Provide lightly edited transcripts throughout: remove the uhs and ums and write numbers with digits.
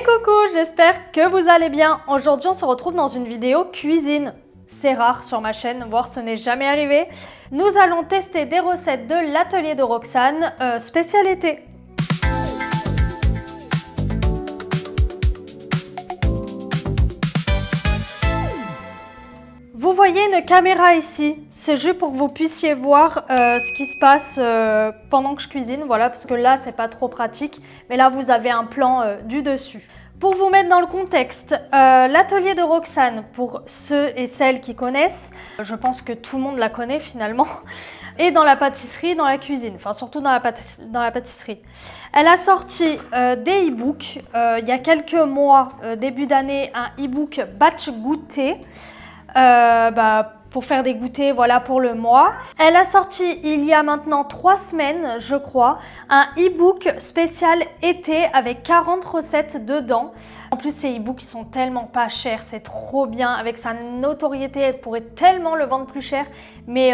Coucou, j'espère que vous allez bien. Aujourd'hui, on se retrouve dans une vidéo cuisine. C'est rare sur ma chaîne, voire ce n'est jamais arrivé. Nous allons tester des recettes de l'atelier de Roxane, spécial été. Vous voyez une caméra ici, c'est juste pour que vous puissiez voir ce qui se passe pendant que je cuisine, voilà, parce que là c'est pas trop pratique, mais là vous avez un plan du dessus. Pour vous mettre dans le contexte, l'atelier de Roxane, pour ceux et celles qui connaissent, je pense que tout le monde la connaît finalement, et dans la pâtisserie, dans la cuisine, enfin surtout dans la pâtisserie. Elle a sorti des e-books, il y a quelques mois, début d'année, un e-book batch goûter, pour faire des goûters, voilà, pour le mois. Elle a sorti il y a maintenant 3 semaines, je crois, un e-book spécial été avec 40 recettes dedans. En plus, ces e-books, ils sont tellement pas chers, c'est trop bien. Avec sa notoriété, elle pourrait tellement le vendre plus cher. Mais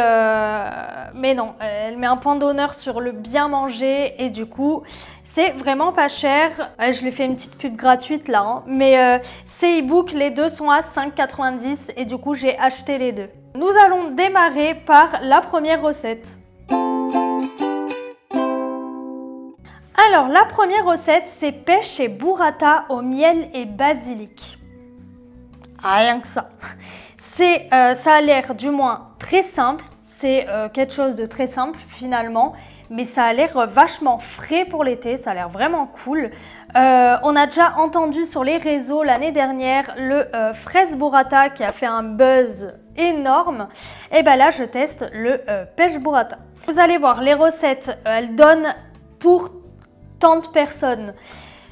non, elle met un point d'honneur sur le bien manger et du coup, c'est vraiment pas cher. Je lui fais une petite pub gratuite là, hein. Mais ces e-books, les deux sont à 5,90 € et du coup, j'ai acheté les deux. Nous allons démarrer par la première recette. Alors, la première recette, c'est pêche et burrata au miel et basilic. Rien que ça. Ça a l'air du moins très simple. C'est quelque chose de très simple finalement. Mais ça a l'air vachement frais pour l'été, ça a l'air vraiment cool. On a déjà entendu sur les réseaux l'année dernière le fraise burrata qui a fait un buzz énorme. Et bien là, je teste le pêche burrata. Vous allez voir, les recettes, elles donnent pour tant de personnes.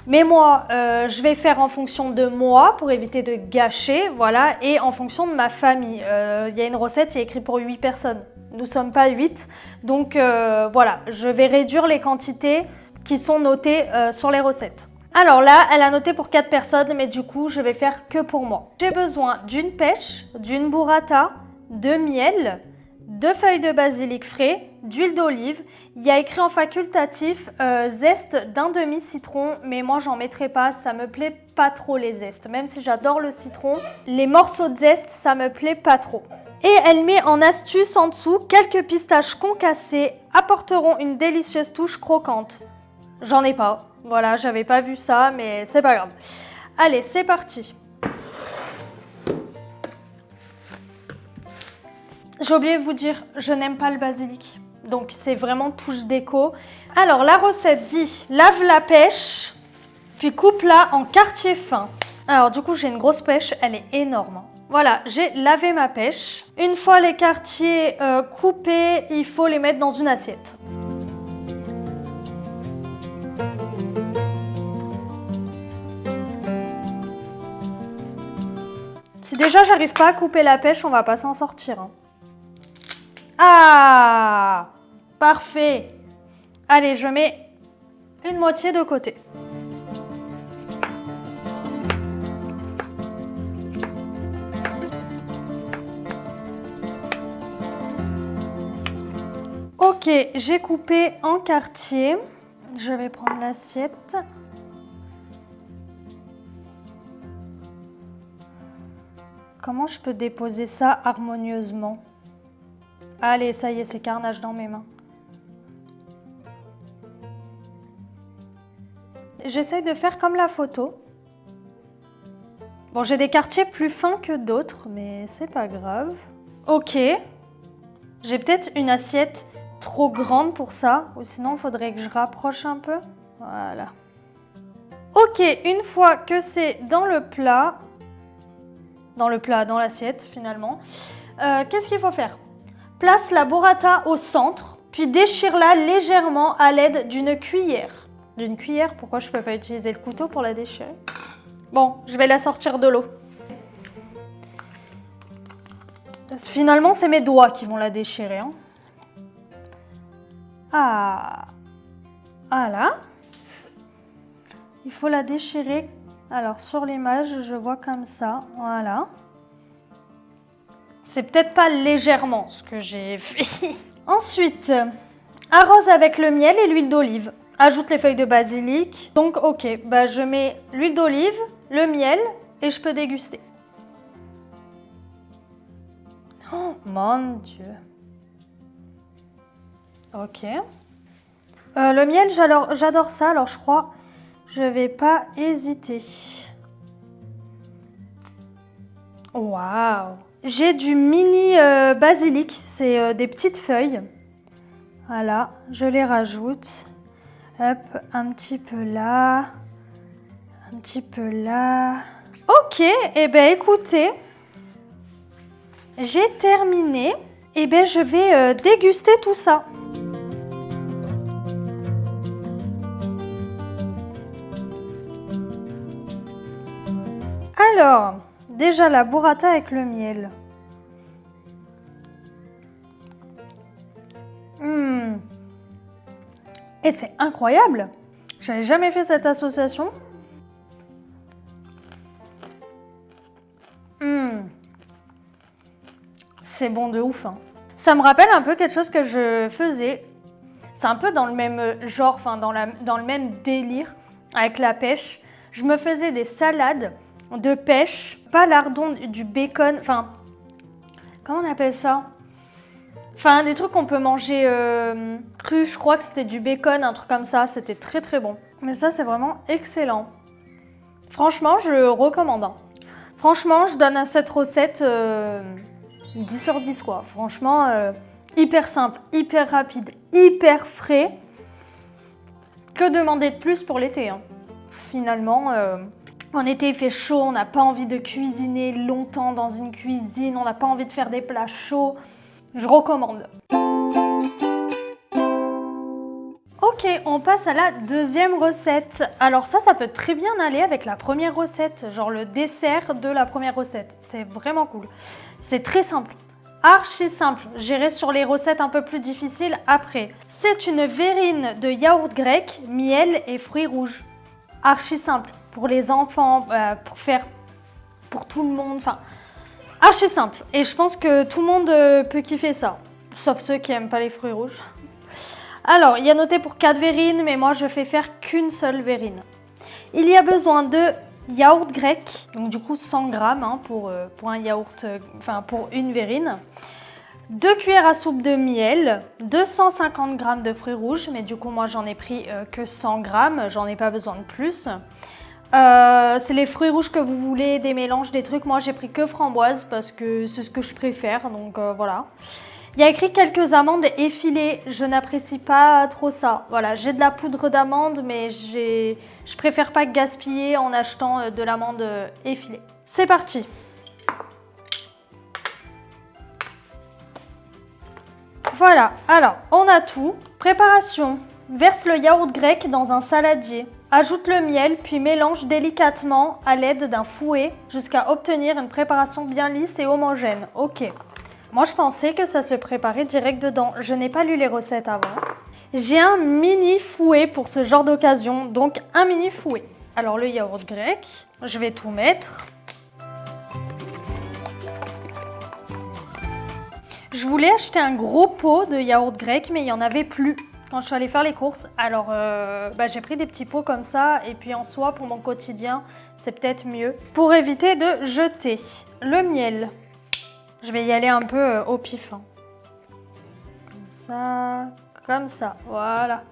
Mais moi, je vais faire en fonction de moi pour éviter de gâcher, voilà, et en fonction de ma famille. Il y a une recette qui est écrite pour 8 personnes. Nous ne sommes pas 8, donc voilà, je vais réduire les quantités qui sont notées sur les recettes. Alors là, elle a noté pour 4 personnes, mais du coup, je vais faire que pour moi. J'ai besoin d'une pêche, d'une burrata, de miel, 2 feuilles de basilic frais, d'huile d'olive. Il y a écrit en facultatif zeste d'un demi-citron, mais moi j'en mettrai pas, ça me plaît pas trop les zestes. Même si j'adore le citron, les morceaux de zeste, ça me plaît pas trop. Et elle met en astuce en dessous, quelques pistaches concassées apporteront une délicieuse touche croquante. J'en ai pas, voilà, j'avais pas vu ça, mais c'est pas grave. Allez, c'est parti. J'ai oublié de vous dire, je n'aime pas le basilic. Donc c'est vraiment touche déco. Alors la recette dit, lave la pêche, puis coupe-la en quartiers fins. Alors du coup j'ai une grosse pêche, elle est énorme. Voilà, j'ai lavé ma pêche. Une fois les quartiers coupés, il faut les mettre dans une assiette. Si déjà j'arrive pas à couper la pêche, on va pas s'en sortir, hein. Ah, parfait. Allez, je mets une moitié de côté. Ok, j'ai coupé en quartiers. Je vais prendre l'assiette. Comment je peux déposer ça harmonieusement ? Allez, ça y est, c'est carnage dans mes mains. J'essaye de faire comme la photo. Bon, j'ai des quartiers plus fins que d'autres, mais c'est pas grave. Ok. J'ai peut-être une assiette trop grande pour ça, ou sinon il faudrait que je rapproche un peu. Voilà. Ok, une fois que c'est dans l'assiette finalement, qu'est-ce qu'il faut faire ? Place la burrata au centre, puis déchire-la légèrement à l'aide d'une cuillère. D'une cuillère, pourquoi je ne peux pas utiliser le couteau pour la déchirer ? Bon, je vais la sortir de l'eau. Finalement, c'est mes doigts qui vont la déchirer, hein. Ah, voilà. Il faut la déchirer. Alors, sur l'image, je vois comme ça, voilà. C'est peut-être pas légèrement ce que j'ai fait. Ensuite, arrose avec le miel et l'huile d'olive. Ajoute les feuilles de basilic. Donc ok, bah, je mets l'huile d'olive, le miel et je peux déguster. Oh mon Dieu. Ok. Le miel, j'adore ça, alors je crois je vais pas hésiter. Waouh. J'ai du mini basilic, c'est des petites feuilles. Voilà, je les rajoute. Hop, un petit peu là, un petit peu là. Ok, et ben écoutez, j'ai terminé. Et ben je vais déguster tout ça. Alors, déjà la burrata avec le miel. Et c'est incroyable. J'avais jamais fait cette association. C'est bon de ouf. Hein. Ça me rappelle un peu quelque chose que je faisais. C'est un peu dans le même genre, enfin dans le même délire avec la pêche. Je me faisais des salades de pêche, pas lardon, du bacon, enfin, comment on appelle ça? Enfin, des trucs qu'on peut manger cru, je crois que c'était du bacon, un truc comme ça, c'était très très bon. Mais ça, c'est vraiment excellent. Franchement, je recommande. Hein. Franchement, je donne à cette recette 10 sur 10 quoi. Franchement, hyper simple, hyper rapide, hyper frais. Que demander de plus pour l'été hein. Finalement, en été il fait chaud, on n'a pas envie de cuisiner longtemps dans une cuisine, on n'a pas envie de faire des plats chauds. Je recommande. Ok, on passe à la deuxième recette. Alors ça peut très bien aller avec la première recette, genre le dessert de la première recette. C'est vraiment cool. C'est très simple. Archi simple, j'irai sur les recettes un peu plus difficiles après. C'est une verrine de yaourt grec, miel et fruits rouges. Archi simple, pour les enfants, pour faire pour tout le monde, enfin archi simple. Et je pense que tout le monde peut kiffer ça, sauf ceux qui n'aiment pas les fruits rouges. Alors, il y a noté pour 4 verrines, mais moi je fais faire qu'une seule verrine. Il y a besoin de yaourt grec, donc du coup 100 grammes hein, pour un yaourt, pour une verrine. 2 cuillères à soupe de miel, 250 g de fruits rouges, mais du coup moi j'en ai pris que 100 grammes, j'en ai pas besoin de plus. C'est les fruits rouges que vous voulez, des mélanges, des trucs. Moi j'ai pris que framboise parce que c'est ce que je préfère, donc voilà. Il y a écrit quelques amandes effilées, je n'apprécie pas trop ça. Voilà, j'ai de la poudre d'amande, mais je préfère pas gaspiller en achetant de l'amande effilée. C'est parti! Voilà, alors on a tout. Préparation. Verse le yaourt grec dans un saladier. Ajoute le miel, puis mélange délicatement à l'aide d'un fouet jusqu'à obtenir une préparation bien lisse et homogène. Ok. Moi, je pensais que ça se préparait direct dedans. Je n'ai pas lu les recettes avant. J'ai un mini fouet pour ce genre d'occasion, donc un mini fouet. Alors le yaourt grec, je vais tout mettre. Je voulais acheter un gros pot de yaourt grec, mais il n'y en avait plus quand je suis allée faire les courses. Alors, j'ai pris des petits pots comme ça, et puis en soi, pour mon quotidien, c'est peut-être mieux. Pour éviter de jeter le miel, je vais y aller un peu au pif. Hein. Comme ça, voilà.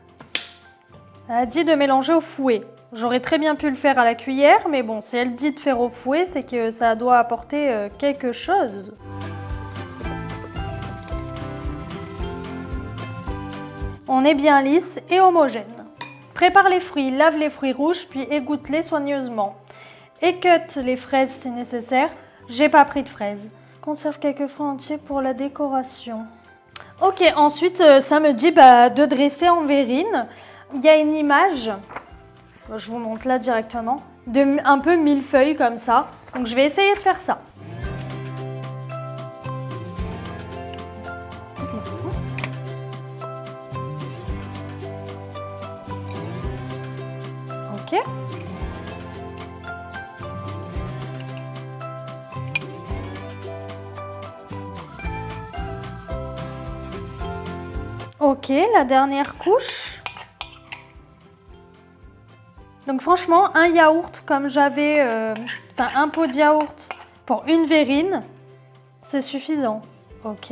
Elle a dit de mélanger au fouet. J'aurais très bien pu le faire à la cuillère, mais bon, si elle dit de faire au fouet, c'est que ça doit apporter quelque chose. On est bien lisse et homogène. Prépare les fruits, lave les fruits rouges, puis égoutte-les soigneusement. Écoute les fraises si nécessaire. J'ai pas pris de fraises. Conserve quelques fruits entiers pour la décoration. Ok, ensuite, ça me dit de dresser en verrine. Il y a une image, je vous montre là directement, de un peu millefeuille comme ça. Donc je vais essayer de faire ça. Ok. Ok, la dernière couche. Donc franchement, un yaourt comme j'avais, un pot de yaourt pour une verrine, c'est suffisant. Ok.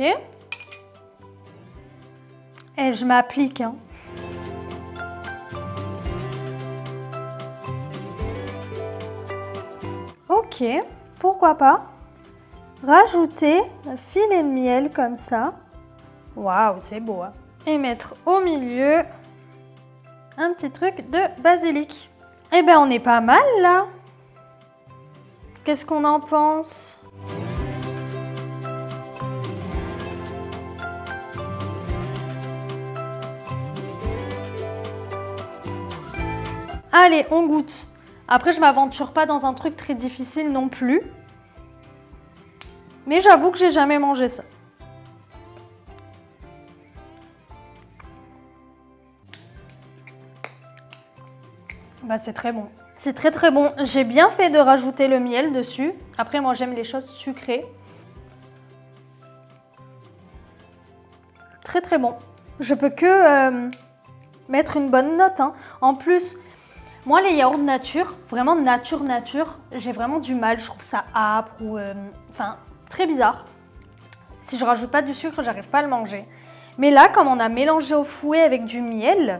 Et je m'applique. Hein. Ok, pourquoi pas rajouter un filet de miel comme ça. Waouh, c'est beau. Hein. Et mettre au milieu un petit truc de basilic. Eh ben, on est pas mal là. Qu'est-ce qu'on en pense? Allez, on goûte. Après, je m'aventure pas dans un truc très difficile non plus. Mais j'avoue que j'ai jamais mangé ça. Bah, c'est très bon. C'est très très bon. J'ai bien fait de rajouter le miel dessus. Après, moi, j'aime les choses sucrées. Très très bon. Je peux que mettre une bonne note. Hein. En plus, moi, les yaourts nature, vraiment nature, j'ai vraiment du mal. Je trouve ça âpre ou... très bizarre. Si je rajoute pas du sucre, j'arrive pas à le manger. Mais là, comme on a mélangé au fouet avec du miel...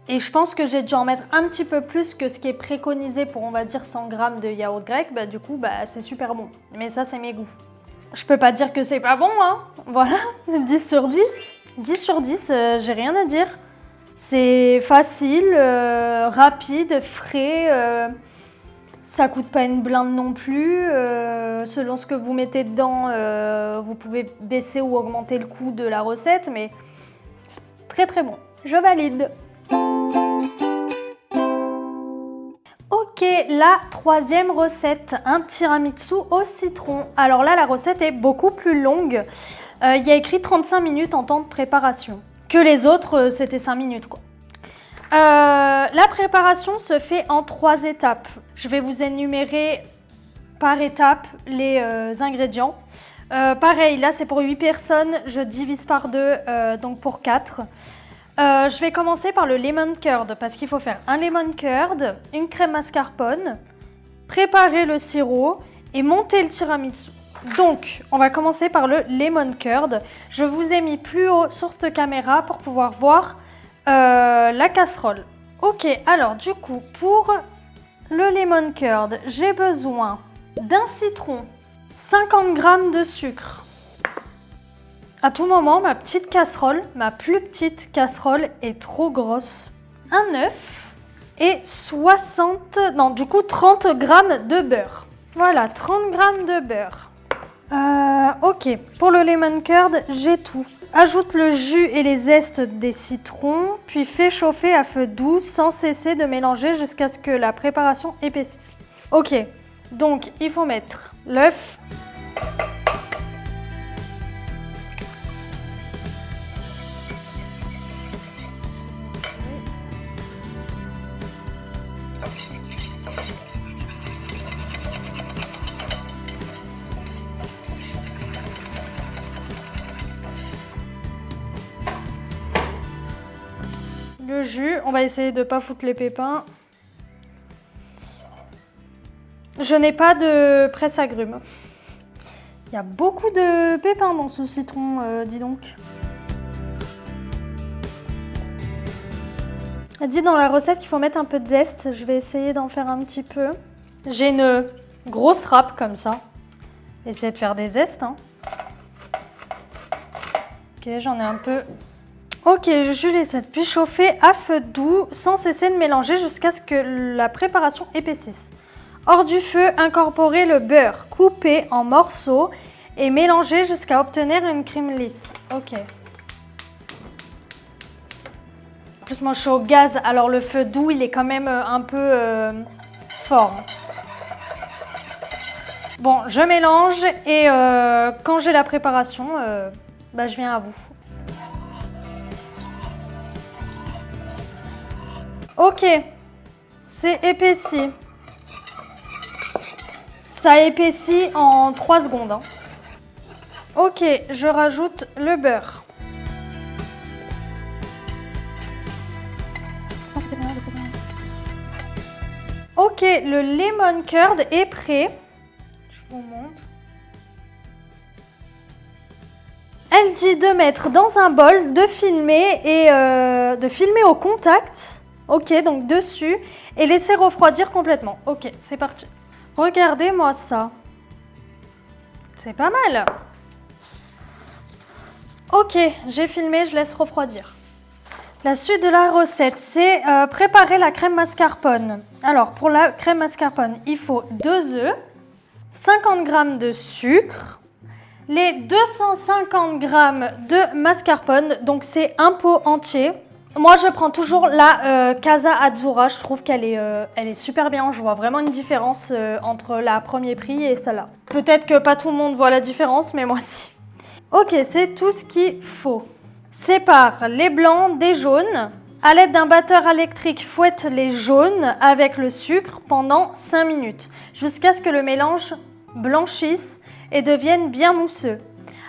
Et je pense que j'ai dû en mettre un petit peu plus que ce qui est préconisé pour, on va dire, 100 g de yaourt grec. Bah, du coup, c'est super bon. Mais ça, c'est mes goûts. Je peux pas dire que c'est pas bon, hein. Voilà, 10 sur 10. 10 sur 10, j'ai rien à dire. C'est facile, rapide, frais. Ça coûte pas une blinde non plus. Selon ce que vous mettez dedans, vous pouvez baisser ou augmenter le coût de la recette. Mais c'est très très bon. Je valide. Ok, la troisième recette, un tiramisu au citron. Alors là, la recette est beaucoup plus longue. Il y a écrit 35 minutes en temps de préparation. Que les autres, c'était 5 minutes quoi. La préparation se fait en 3 étapes. Je vais vous énumérer par étape les ingrédients. Pareil, là c'est pour 8 personnes, je divise par 2, donc pour 4. Je vais commencer par le lemon curd parce qu'il faut faire un lemon curd, une crème mascarpone, préparer le sirop et monter le tiramisu. Donc, on va commencer par le lemon curd. Je vous ai mis plus haut sur cette caméra pour pouvoir voir la casserole. Ok, alors du coup, pour le lemon curd, j'ai besoin d'un citron, 50 g de sucre. À tout moment, ma petite casserole, ma plus petite casserole est trop grosse. Un œuf et 30 g de beurre. Voilà, 30 g de beurre. Ok, pour le lemon curd, j'ai tout. Ajoute le jus et les zestes des citrons, puis fais chauffer à feu doux sans cesser de mélanger jusqu'à ce que la préparation épaississe. Ok, donc il faut mettre l'œuf. Le jus, on va essayer de ne pas foutre les pépins. Je n'ai pas de presse-agrumes. Il y a beaucoup de pépins dans ce citron, dis donc. Elle dit dans la recette qu'il faut mettre un peu de zeste. Je vais essayer d'en faire un petit peu. J'ai une grosse râpe comme ça. Essayez de faire des zestes. Hein. Ok, j'en ai un peu. Ok, je laisse puis chauffer à feu doux sans cesser de mélanger jusqu'à ce que la préparation épaississe. Hors du feu, incorporez le beurre coupé en morceaux et mélangez jusqu'à obtenir une crème lisse. Ok. En plus, moi je suis au gaz, alors le feu doux il est quand même un peu fort. Bon, je mélange et quand j'ai la préparation, je viens à vous. Ok, c'est épaissi. Ça épaissit en 3 secondes. Hein. Ok, je rajoute le beurre. Ok, le lemon curd est prêt. Je vous montre. Elle dit de mettre dans un bol, de filmer et de filmer au contact. Ok, donc dessus et laisser refroidir complètement. Ok, c'est parti. Regardez-moi ça. C'est pas mal. Ok, j'ai filmé, je laisse refroidir. La suite de la recette, c'est préparer la crème mascarpone. Alors, pour la crème mascarpone, il faut 2 œufs, 50 g de sucre, les 250 g de mascarpone, donc c'est un pot entier. Moi, je prends toujours la Casa Azzurra, je trouve qu'elle est super bien. Je vois vraiment une différence entre la premier prix et celle-là. Peut-être que pas tout le monde voit la différence, mais moi si. Ok, c'est tout ce qu'il faut. Sépare les blancs des jaunes. À l'aide d'un batteur électrique, fouette les jaunes avec le sucre pendant 5 minutes, jusqu'à ce que le mélange blanchisse et devienne bien mousseux.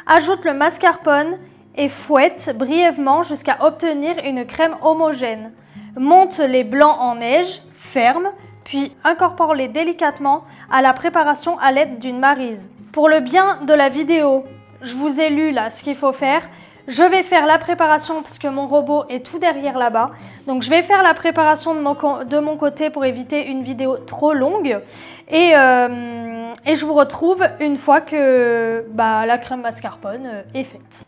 Ajoute le mascarpone et fouette brièvement jusqu'à obtenir une crème homogène. Monte les blancs en neige, ferme, puis incorpore-les délicatement à la préparation à l'aide d'une maryse. Pour le bien de la vidéo, je vous ai lu là ce qu'il faut faire. Je vais faire la préparation parce que mon robot est tout derrière là-bas. Donc je vais faire la préparation de mon côté pour éviter une vidéo trop longue. Et je vous retrouve une fois que la crème mascarpone est faite.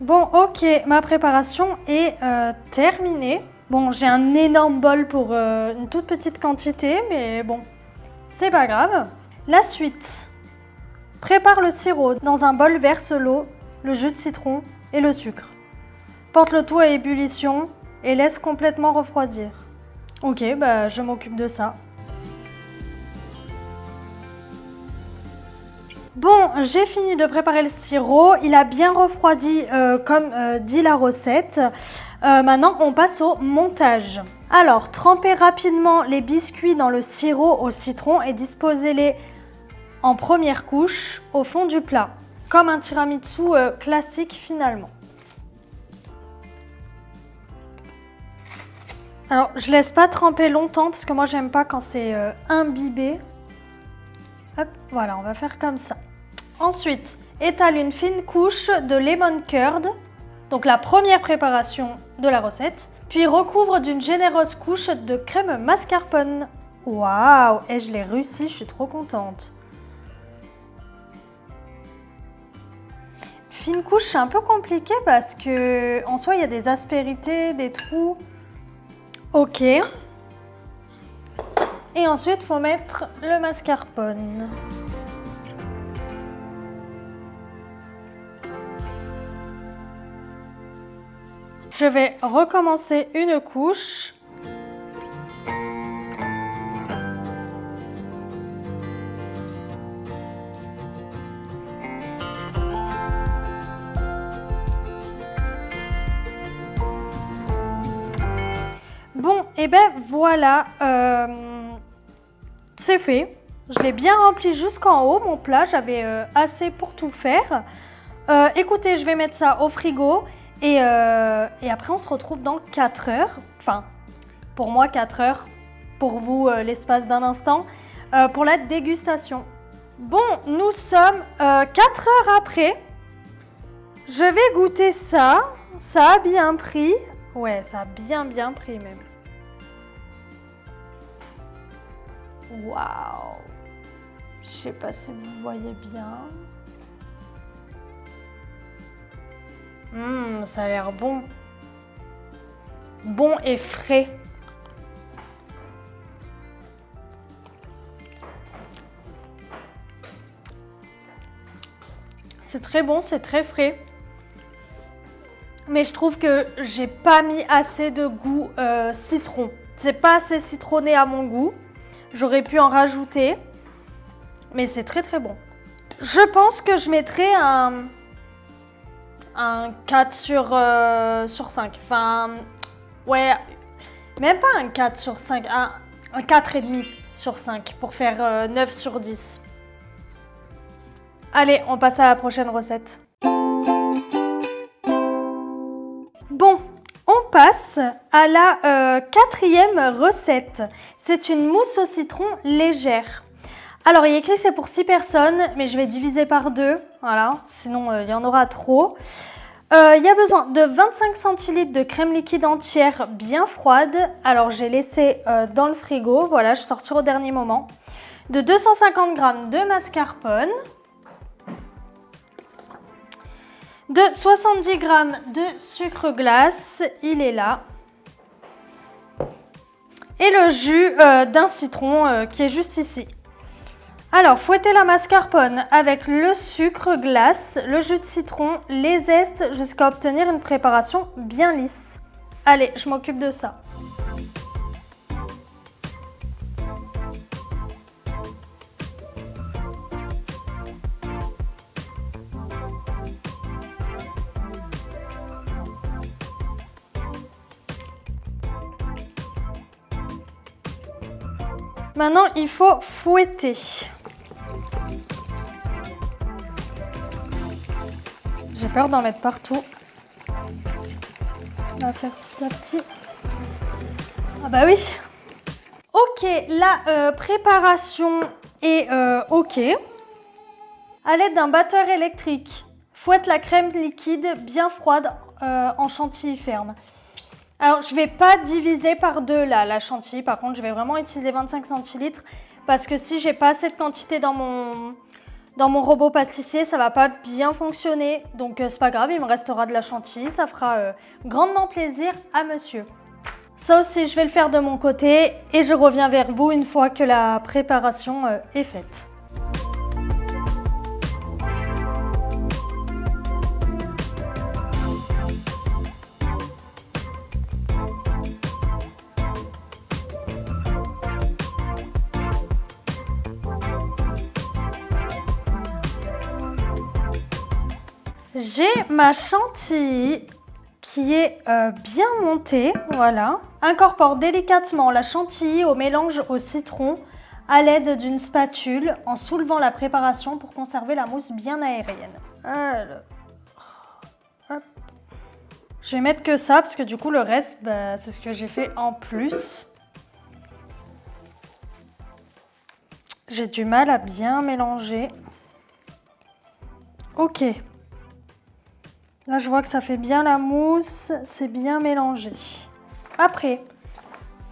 Bon, ok, ma préparation est terminée. Bon, j'ai un énorme bol pour une toute petite quantité, mais bon, c'est pas grave. La suite. Prépare le sirop. Dans un bol, verse l'eau, le jus de citron et le sucre. Porte le tout à ébullition et laisse complètement refroidir. Ok, je m'occupe de ça. Bon, j'ai fini de préparer le sirop. Il a bien refroidi comme dit la recette. Maintenant, on passe au montage. Alors, trempez rapidement les biscuits dans le sirop au citron et disposez-les en première couche au fond du plat, comme un tiramisu classique finalement. Alors, je laisse pas tremper longtemps parce que moi, j'aime pas quand c'est imbibé. Hop, voilà, on va faire comme ça. Ensuite, étale une fine couche de lemon curd, donc la première préparation de la recette, puis recouvre d'une généreuse couche de crème mascarpone. Waouh, et je l'ai réussi, je suis trop contente. Fine couche, c'est un peu compliqué parce que en soi, il y a des aspérités, des trous. Ok. Et ensuite, il faut mettre le mascarpone. Je vais recommencer une couche. Bon, et ben voilà, c'est fait. Je l'ai bien rempli jusqu'en haut, mon plat, j'avais assez pour tout faire. Écoutez, je vais mettre ça au frigo et après on se retrouve dans 4 heures. Enfin, pour moi 4 heures, pour vous l'espace d'un instant, pour la dégustation. Bon, nous sommes 4 heures après. Je vais goûter ça. Ça a bien pris. Ouais, ça a bien pris même. Waouh! Je sais pas si vous voyez bien. Ça a l'air bon. Bon et frais. C'est très bon, c'est très frais. Mais je trouve que j'ai pas mis assez de goût citron. C'est pas assez citronné à mon goût. J'aurais pu en rajouter. Mais c'est très très bon. Je pense que je mettrai un 4 sur 5. Enfin, ouais, même pas un 4 sur 5. Un 4,5 sur 5 pour faire 9 sur 10. Allez, on passe à la prochaine recette. Bon, on passe à la quatrième recette. C'est une mousse au citron légère. Alors, il est écrit c'est pour 6 personnes, mais je vais diviser par 2. Voilà, sinon il y en aura trop. Il y a besoin de 25 centilitres de crème liquide entière bien froide. Alors, j'ai laissé dans le frigo. Voilà, je sortirai au dernier moment. De 250 g de mascarpone. De 70 g de sucre glace, il est là. Et le jus d'un citron qui est juste ici. Alors, fouettez la mascarpone avec le sucre glace, le jus de citron, les zestes jusqu'à obtenir une préparation bien lisse. Allez, je m'occupe de ça. Maintenant, il faut fouetter. J'ai peur d'en mettre partout. On va faire petit à petit. Ah bah oui. Ok, la préparation est ok. À l'aide d'un batteur électrique, fouette la crème liquide bien froide en chantilly ferme. Alors, je ne vais pas diviser par 2 là, la chantilly. Par contre, je vais vraiment utiliser 25 centilitres parce que si j'ai pas assez de quantité dans mon robot pâtissier, ça va pas bien fonctionner. Donc, c'est pas grave, il me restera de la chantilly. Ça fera grandement plaisir à monsieur. Ça aussi, je vais le faire de mon côté et je reviens vers vous une fois que la préparation est faite. J'ai ma chantilly qui est bien montée, voilà. Incorpore délicatement la chantilly au mélange au citron à l'aide d'une spatule en soulevant la préparation pour conserver la mousse bien aérienne. Alors, hop. Je vais mettre que ça parce que du coup le reste, c'est ce que j'ai fait en plus. J'ai du mal à bien mélanger. Ok. Là, je vois que ça fait bien la mousse, c'est bien mélangé. Après,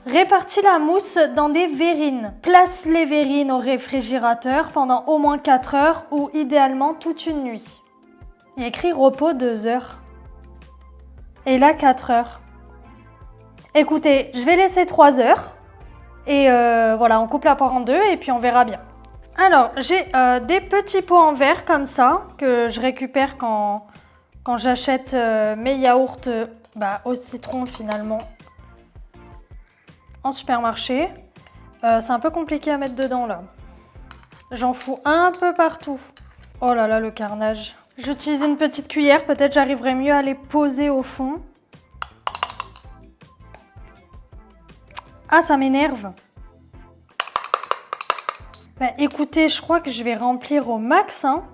répartis la mousse dans des verrines. Place les verrines au réfrigérateur pendant au moins 4 heures ou idéalement toute une nuit. Il y a écrit repos 2 heures. Et là, 4 heures. Écoutez, je vais laisser 3 heures. Et voilà, on coupe la poire en 2 et puis on verra bien. Alors, j'ai des petits pots en verre comme ça que je récupère quand j'achète mes yaourts au citron finalement en supermarché. C'est un peu compliqué à mettre dedans là. J'en fous un peu partout. Oh là là, le carnage. J'utilise une petite cuillère, peut-être j'arriverai mieux à les poser au fond. Ah, ça m'énerve. Écoutez, je crois que je vais remplir au max, hein.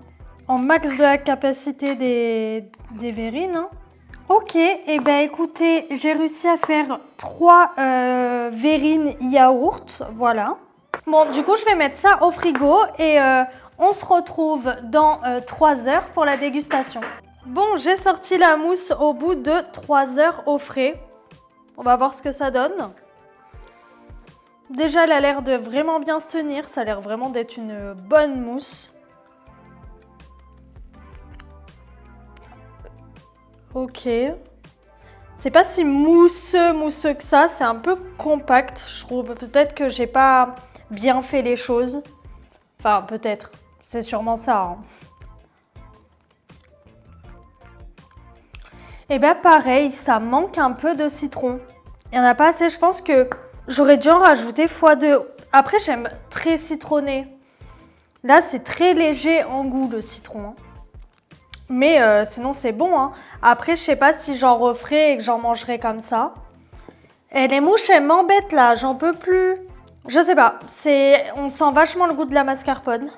En max de la capacité des verrines. Hein. Ok, et écoutez, j'ai réussi à faire 3 verrines yaourt, voilà. Bon, du coup, je vais mettre ça au frigo et on se retrouve dans 3 heures pour la dégustation. Bon, j'ai sorti la mousse au bout de 3 heures au frais. On va voir ce que ça donne. Déjà, elle a l'air de vraiment bien se tenir. Ça a l'air vraiment d'être une bonne mousse. Ok. C'est pas si mousseux que ça. C'est un peu compact, je trouve. Peut-être que j'ai pas bien fait les choses. Enfin, peut-être. C'est sûrement ça. Hein. Et bien pareil, ça manque un peu de citron. Il n'y en a pas assez, je pense que j'aurais dû en rajouter x2. Après, j'aime très citronné. Là, c'est très léger en goût le citron. Mais sinon, c'est bon. Hein. Après, je sais pas si j'en referai et que j'en mangerai comme ça. Et les mouches, elles m'embêtent là, j'en peux plus. Je sais pas, on sent vachement le goût de la mascarpone.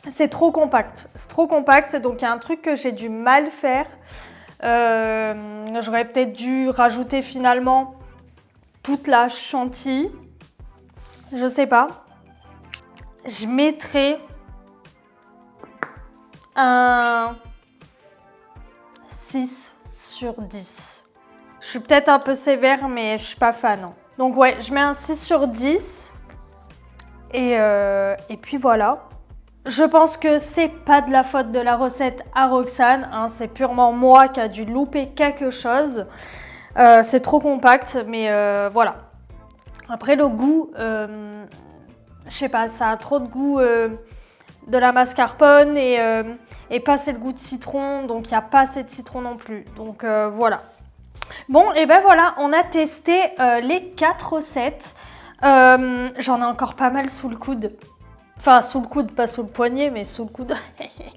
C'est trop compact, donc il y a un truc que j'ai du mal faire. J'aurais peut-être dû rajouter finalement toute la chantilly. Je sais pas. Je mettrais un 6 sur 10. Je suis peut-être un peu sévère, mais je suis pas fan. Hein. Donc ouais, je mets un 6 sur 10. Et puis voilà. Je pense que c'est pas de la faute de la recette à Roxane. Hein, c'est purement moi qui a dû louper quelque chose. C'est trop compact, mais voilà. Après le goût, je sais pas, ça a trop de goût de la mascarpone et pas assez le goût de citron, donc il n'y a pas assez de citron non plus. Donc voilà. Bon, et ben voilà, on a testé les 4 recettes. J'en ai encore pas mal sous le coude. Enfin, sous le coude, pas sous le poignet, mais sous le coude.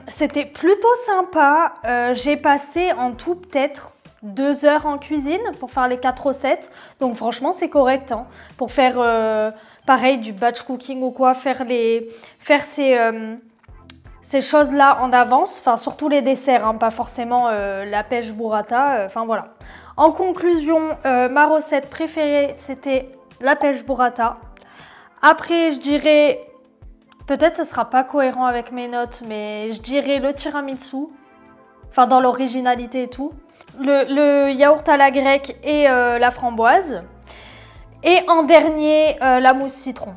C'était plutôt sympa. J'ai passé en tout peut-être 2 heures en cuisine pour faire les 4 recettes. Donc franchement, c'est correct. Hein, pour faire, pareil, du batch cooking ou quoi, faire ces choses-là en avance. Enfin, surtout les desserts, hein, pas forcément la pêche burrata. Enfin, voilà. En conclusion, ma recette préférée, c'était la pêche burrata. Après, je dirais... Peut-être que ce sera pas cohérent avec mes notes, mais je dirais le tiramisu, enfin dans l'originalité et tout. Le yaourt à la grecque et la framboise. Et en dernier, la mousse citron.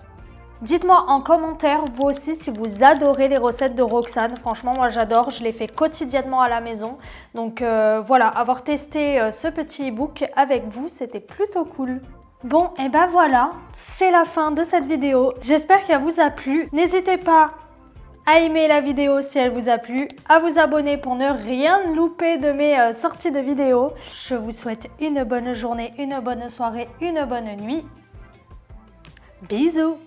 Dites-moi en commentaire, vous aussi, si vous adorez les recettes de Roxane. Franchement, moi j'adore, je les fais quotidiennement à la maison. Donc voilà, avoir testé ce petit e-book avec vous, c'était plutôt cool. Bon, et ben voilà, c'est la fin de cette vidéo. J'espère qu'elle vous a plu. N'hésitez pas à aimer la vidéo si elle vous a plu, à vous abonner pour ne rien louper de mes sorties de vidéos. Je vous souhaite une bonne journée, une bonne soirée, une bonne nuit. Bisous!